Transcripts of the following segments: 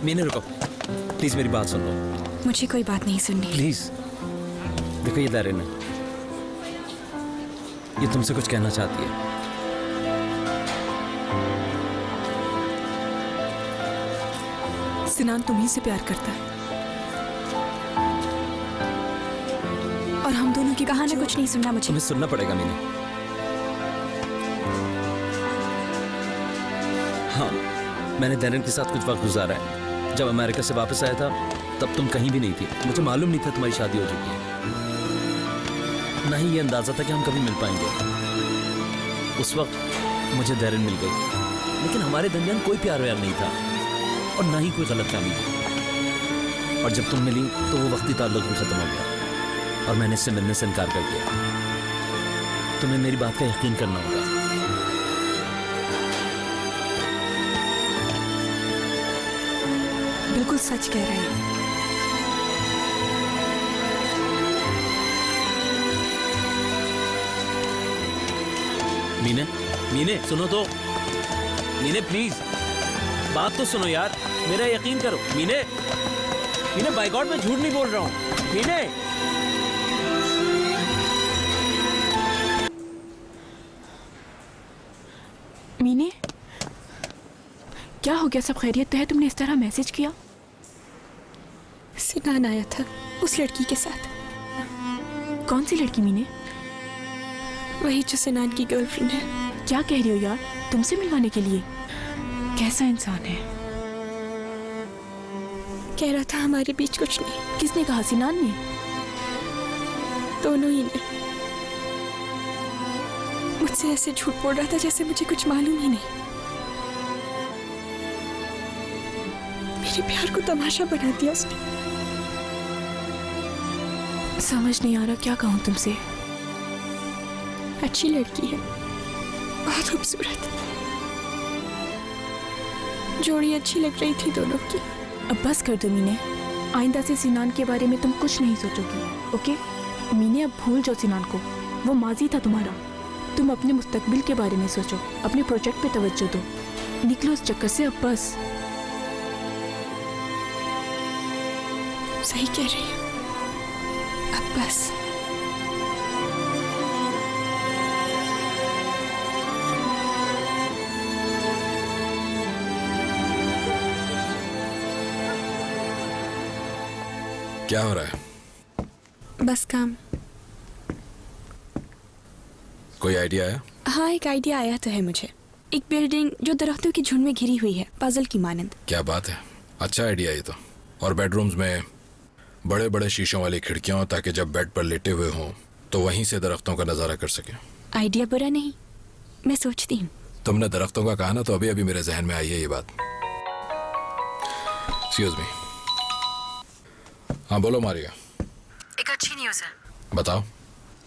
मीना रुको, प्लीज मेरी बात सुन लो। मुझे कोई बात नहीं सुननी। प्लीज देखो, ये दारिन है, ये तुमसे कुछ कहना चाहती है। सिनान तुम्ही से प्यार करता है और हम दोनों की कहानी कुछ नहीं सुनना मुझे। तुम्हें सुनना पड़ेगा मीना। हाँ, मैंने दारिन के साथ कुछ वक्त गुजारा है। जब अमेरिका से वापस आया था तब तुम कहीं भी नहीं थी। मुझे मालूम नहीं था तुम्हारी शादी हो चुकी है, ना ही ये अंदाजा था कि हम कभी मिल पाएंगे। उस वक्त मुझे दारिन मिल गई, लेकिन हमारे दरमियान कोई प्यार व्यार नहीं था और ना ही कोई गलतफहमी थी। और जब तुम मिली तो वो वक्ती ताल्लुक भी खत्म हो गया और मैंने इससे मिलने से इनकार कर दिया। तुम्हें मेरी बात का यकीन करना होगा। बिल्कुल सच कह रहे हैं। मीने, मीने सुनो तो, मीने प्लीज बात तो सुनो यार, मेरा यकीन करो। मीने, मीने बाय गॉड मैं झूठ नहीं बोल रहा हूँ। मीने, मीने, क्या हो गया? सब खैरियत तो है? तुमने इस तरह मैसेज किया? सिनान आया था उस लड़की के साथ। कौन सी लड़की मीने? वही जो सिनान की गर्लफ्रेंड है। क्या कह रही हो यार? तुमसे मिलवाने के लिए? कैसा इंसान है? कह रहा था हमारे बीच कुछ नहीं। किसने कहा? सिनान ने? दोनों ही ने। मुझसे ऐसे झूठ बोल रहा था जैसे मुझे कुछ मालूम ही नहीं। मेरे प्यार को तमाशा बना दिया उसने। समझ नहीं आ रहा क्या कहूँ तुमसे। अच्छी लड़की है, बहुत खूबसूरत, जोड़ी अच्छी लग रही थी दोनों की। अब बस कर दो मीने, आइंदा से सिनान के बारे में तुम कुछ नहीं सोचोगी, ओके? मीने अब भूल जाओ सिनान को, वो माजी था तुम्हारा। तुम अपने मुस्तकबिल के बारे में सोचो, अपने प्रोजेक्ट पे तवज्जो दो। निकलो इस चक्कर से अब बस। सही कह रही है, अब बस। क्या हो रहा है? बस काम। कोई आइडिया आया? हाँ, एक आइडिया आया तो है मुझे। एक बिल्डिंग जो दरख्तों की झुंड में घिरी हुई है, पजल की मानंद। क्या बात है, अच्छा आइडिया ये तो। और बेडरूम्स में बड़े बड़े शीशों वाली खिड़कियां, ताकि जब बेड पर लेटे हुए हों तो वहीं से दरख्तों का नजारा कर सके। आइडिया बुरा नहीं, मैं सोचती हूँ। तुमने दरख्तों का कहा ना, तो अभी अभी मेरे जहन में आई है ये बात। Excuse me. हाँ बोलो मारिया। एक अच्छी न्यूज़ है। बताओ।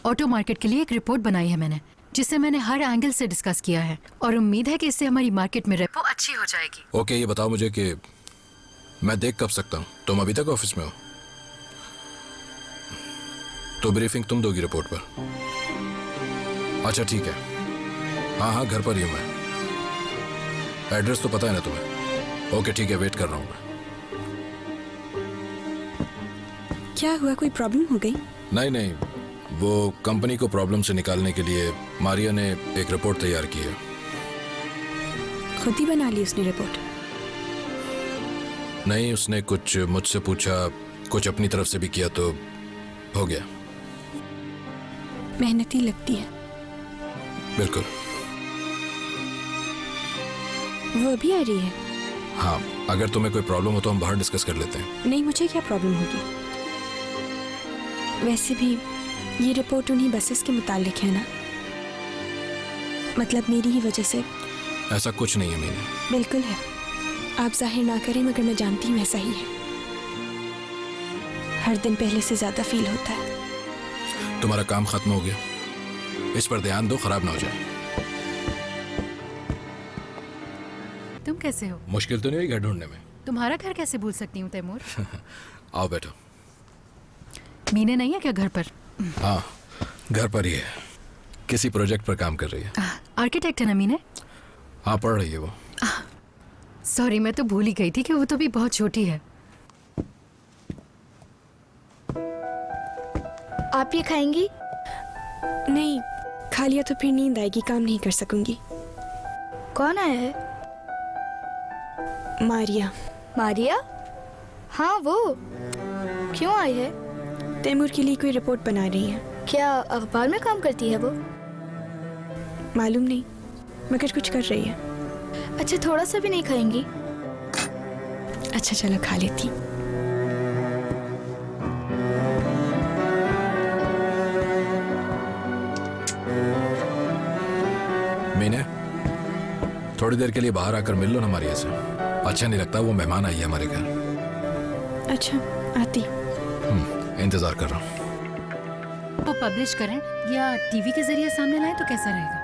ऑटो मार्केट के लिए एक रिपोर्ट बनाई है मैंने, जिसे मैंने हर एंगल से डिस्कस किया है और उम्मीद है कि इससे हमारी मार्केट में रेपो अच्छी हो जाएगी। ओके, ये बताओ मुझे कि मैं देख कब सकता हूँ? तुम अभी तक ऑफिस में हो? तो ब्रीफिंग तुम दोगी रिपोर्ट पर? अच्छा ठीक है, हाँ हाँ घर पर ही हूँ मैं। एड्रेस तो पता है ना तुम्हें? ओके ठीक है, वेट कर रहा हूँ मैं। क्या हुआ, कोई प्रॉब्लम हो गई? नहीं नहीं, वो कंपनी को प्रॉब्लम से निकालने के लिए मारिया ने एक रिपोर्ट तैयार की है। खुद ही बना ली उसने रिपोर्ट? नहीं, उसने कुछ मुझसे पूछा, कुछ अपनी तरफ से भी किया, तो हो गया। मेहनती लगती है। बिल्कुल। वो अभी आ रही है? हाँ, अगर तुम्हें कोई प्रॉब्लम हो तो हम बाहर डिस्कस कर लेते हैं। नहीं, मुझे क्या प्रॉब्लम होगी? वैसे भी ये रिपोर्ट उन्हीं बसेस के मुतालिक है ना, मतलब मेरी ही वजह से। ऐसा कुछ नहीं है मीना। बिल्कुल है, आप जाहिर ना करें मगर मैं जानती हूँ ऐसा ही है। हर दिन पहले से ज्यादा फील होता है। तुम्हारा काम खत्म हो गया, इस पर ध्यान दो, खराब ना हो जाए। तुम कैसे हो? मुश्किल तो नहीं हुई घर ढूंढने में? तुम्हारा घर कैसे भूल सकती हूँ तैमूर। आओ बैठो। मीने नहीं है क्या घर पर? हाँ घर पर ही है, किसी प्रोजेक्ट पर काम कर रही है। आर्किटेक्ट है ना मीने? हाँ, पढ़ रही है वो। सॉरी, मैं तो भूल ही गई थी कि वो तो भी बहुत छोटी है। आप ये खाएंगी? नहीं, खा लिया तो फिर नींद आएगी, काम नहीं कर सकूंगी। कौन आया है? मारिया। मारिया? हाँ वो। क्यों आई है? तैमूर के लिए कोई रिपोर्ट बना रही है। क्या अखबार में काम करती है वो? मालूम नहीं, मगर कुछ कर रही है। अच्छा, थोड़ा सा भी नहीं खाएंगी? अच्छा चलो, खा लेती। मीने, थोड़ी देर के लिए बाहर आकर मिल लो ना मारिया से। अच्छा नहीं लगता, वो मेहमान आई है हमारे घर। अच्छा, आती। इंतजार कर रहा हूँ। वो पब्लिश करें या टीवी के जरिए सामने लाएं तो कैसा रहेगा?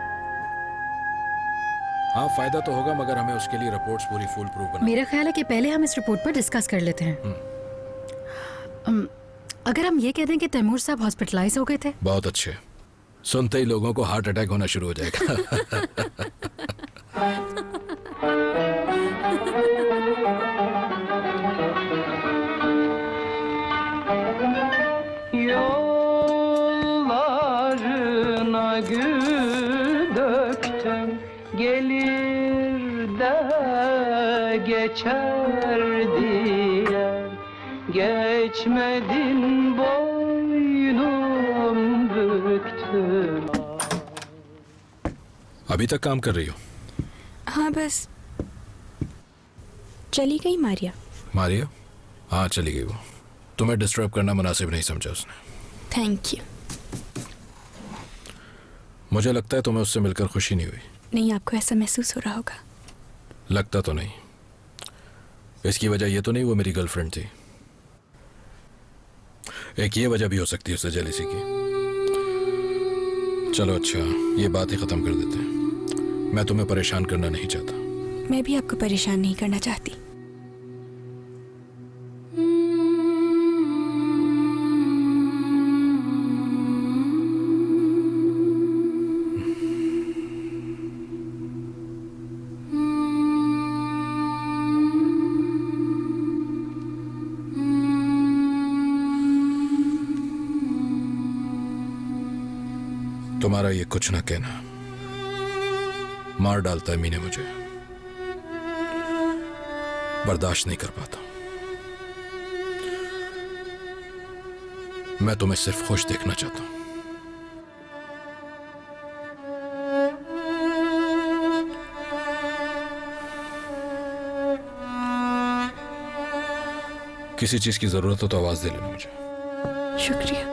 हाँ, फायदा तो होगा, मगर हमें उसके लिए रिपोर्ट्स पूरी फुल प्रूफ बना। मेरा ख्याल है कि पहले हम इस रिपोर्ट पर डिस्कस कर लेते हैं। अगर हम ये कह दें कि तैमूर साहब हॉस्पिटलाइज हो गए थे। बहुत अच्छे। सुनते ही लोगों को हार्ट अटैक होना शुरू हो जाएगा। Yollarına gül döktüm, gelir de geçer diye, geçmedin boynum büktüm. अभी तक काम कर रही हो? हाँ बस, चली गई मारिया। मारिया? हाँ, चली गई वो। तुम्हें डिस्टर्ब करना मुनासिब नहीं समझा उसने। Thank you. मुझे लगता है तुम्हें उससे मिलकर खुशी नहीं हुई। नहीं, आपको ऐसा महसूस हो रहा होगा। लगता तो नहीं। इसकी वजह ये तो नहीं वो मेरी गर्लफ्रेंड थी। एक ये वजह भी हो सकती है उससे जेलसी की। चलो अच्छा, ये बात ही खत्म कर देते हैं। मैं तुम्हें परेशान करना नहीं चाहता। मैं भी आपको परेशान नहीं करना चाहती। तुम्हारा ये कुछ ना कहना मार डालता है मीने मुझे। बर्दाश्त नहीं कर पाता। मैं तुम्हें सिर्फ खुश देखना चाहता हूं। किसी चीज की जरूरत हो तो आवाज दे लेना मुझे। शुक्रिया।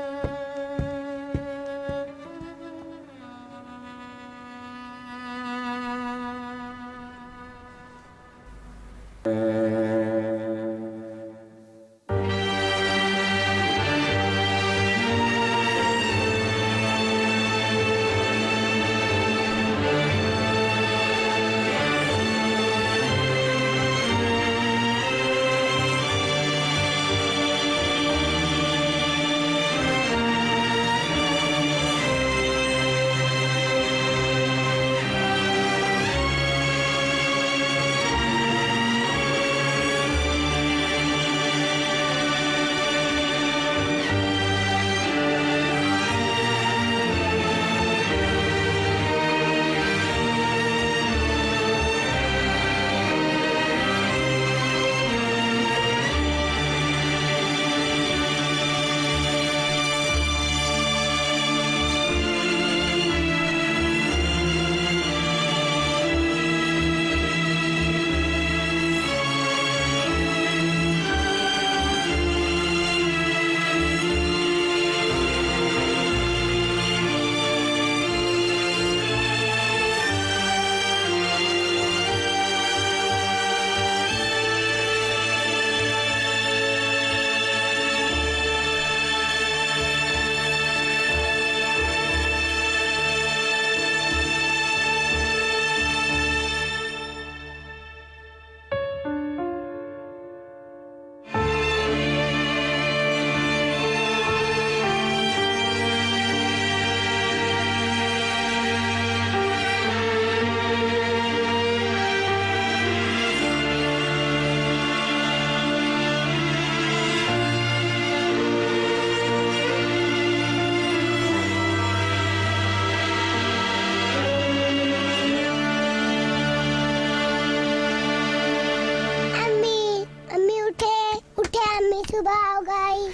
सुबह हो गई।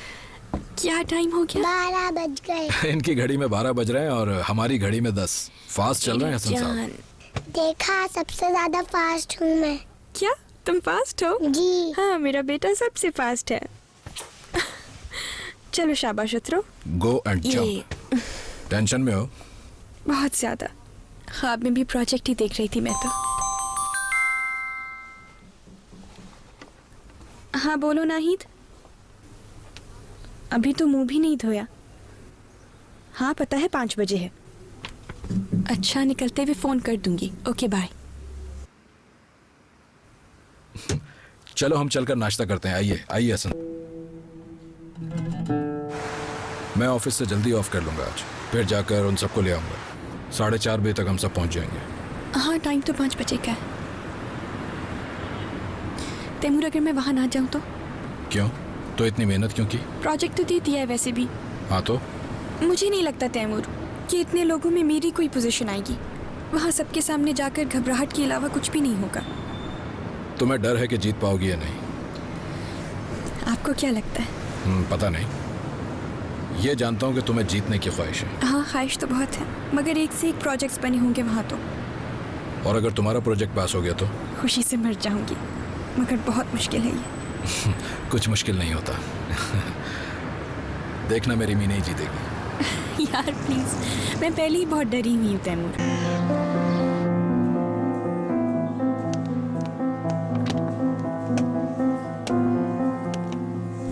क्या टाइम हो गया? 12 बज गए। इनकी घड़ी में 12 बज रहे हैं और हमारी घड़ी में 10। फास्ट चल रहे हैं हसन साहब। देखा, सबसे ज्यादा फास्ट हूँ मैं। क्या तुम फास्ट हो? जी। हाँ, मेरा बेटा सबसे फास्ट है। चलो शाबाश उतरो। Go and jump. टेंशन में हो? बहुत ज्यादा। ख्वाब में भी प्रोजेक्ट ही देख रही थी मैं तो। हाँ बोलो नाहिद। अभी तो मुंह भी नहीं धोया। हाँ पता है 5 बजे है। अच्छा, निकलते हुए फोन कर दूंगी। Okay bye. चलो हम चलकर नाश्ता करते हैं। आइए आइए हसन। मैं ऑफिस से जल्दी ऑफ कर लूंगा आज, फिर जाकर उन सबको ले आऊंगा। 4:30 बजे तक हम सब पहुंच जाएंगे। हाँ टाइम तो 5 बजे का है। तैमूर अगर मैं वहाँ ना जाऊँ तो? क्यों? तो इतनी मेहनत क्यों की? प्रोजेक्ट तो दे दिया है वैसे भी। हाँ तो? मुझे नहीं लगता तैमूर कि इतने लोगों में मेरी कोई पोजीशन आएगी। वहाँ सबके सामने जाकर घबराहट के अलावा कुछ भी नहीं होगा। तुम्हें डर है कि जीत पाओगी या नहीं? आपको क्या लगता है? पता नहीं। ये जानता हूँ कि तुम्हें जीतने की ख्वाहिश है। हाँ ख्वाहिश तो बहुत है, मगर एक से एक प्रोजेक्ट्स बने होंगे वहाँ तो। और अगर तुम्हारा प्रोजेक्ट पास हो गया तो? खुशी से मर जाऊंगी, मगर बहुत मुश्किल है ये। कुछ मुश्किल नहीं होता। देखना मेरी मीना ही जीतेगी। यार प्लीज, मैं पहले ही बहुत डरी हुई हूँ तैमूर।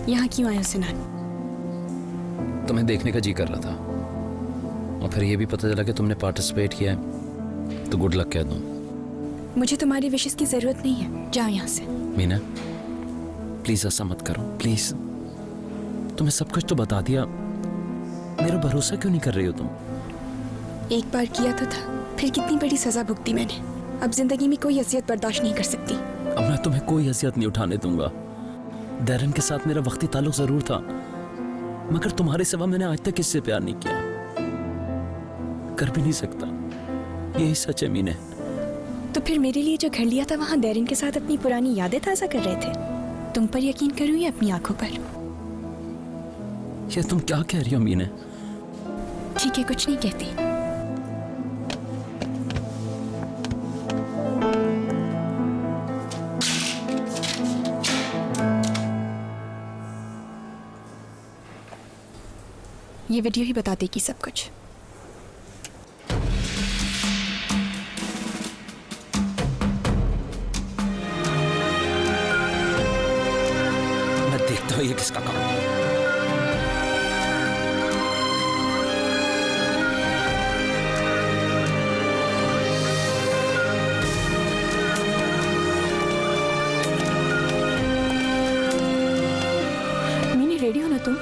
यहाँ क्यों आए हो सिनान? तुम्हें देखने का जी कर रहा था और फिर ये भी पता चला कि तुमने पार्टिसिपेट किया है, तो गुड लक कह दूं। मुझे तुम्हारी विशेष की जरूरत नहीं है, जाओ यहाँ से। मीना प्लीज ऐसा मत करो, प्लीज। तुम्हें सब कुछ तो बता दिया, मेरा भरोसा क्यों नहीं कर रही हो तुम? एक बार किया तो था, फिर कितनी बड़ी सजा भुगती मैंने। अब जिंदगी में कोई अजियत बर्दाश्त नहीं कर सकती। अब मैं तुम्हें कोई अजियत नहीं उठाने दूंगा। डैरन के साथ मेरा वक्ती ताल्लुक जरूर था, मगर तुम्हारे सिवा मैंने आज तक किससे प्यार नहीं किया, कर भी नहीं सकता। यही सच है मीना। तो फिर मेरे लिए जो घर लिया था वहाँ डैरन के साथ अपनी पुरानी यादें ताज़ा कर रहे थे। तुम पर यकीन करूँ या अपनी आंखों पर? ये तुम क्या कह रही हो मीना? ठीक है, कुछ नहीं कहती। ये वीडियो ही बता देगी सब कुछ। मैं देखता हूँ ये किसका काम है। मीनी रेडी हो ना तुम?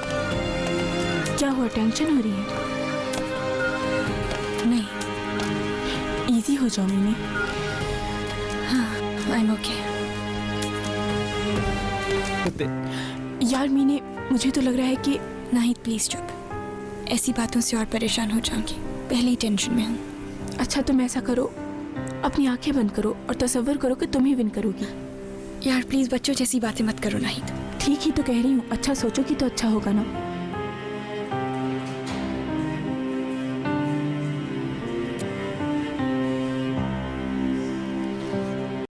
क्या हुआ, टेंशन हो रही है? नहीं, इजी हो जाओ मीनी। हाँ, आई एम ओके। यार मीने, मुझे तो लग रहा है कि नाहिद प्लीज चुप। ऐसी बातों से और परेशान हो जाऊंगी, पहले ही टेंशन में हूँ। अच्छा तुम ऐसा करो, अपनी आंखें बंद करो और तसव्वुर करो कि तुम ही विन करोगी। यार प्लीज बच्चों जैसी बातें मत करो नाहिद। ठीक ही तो कह रही हूँ, अच्छा सोचोगी तो अच्छा होगा ना।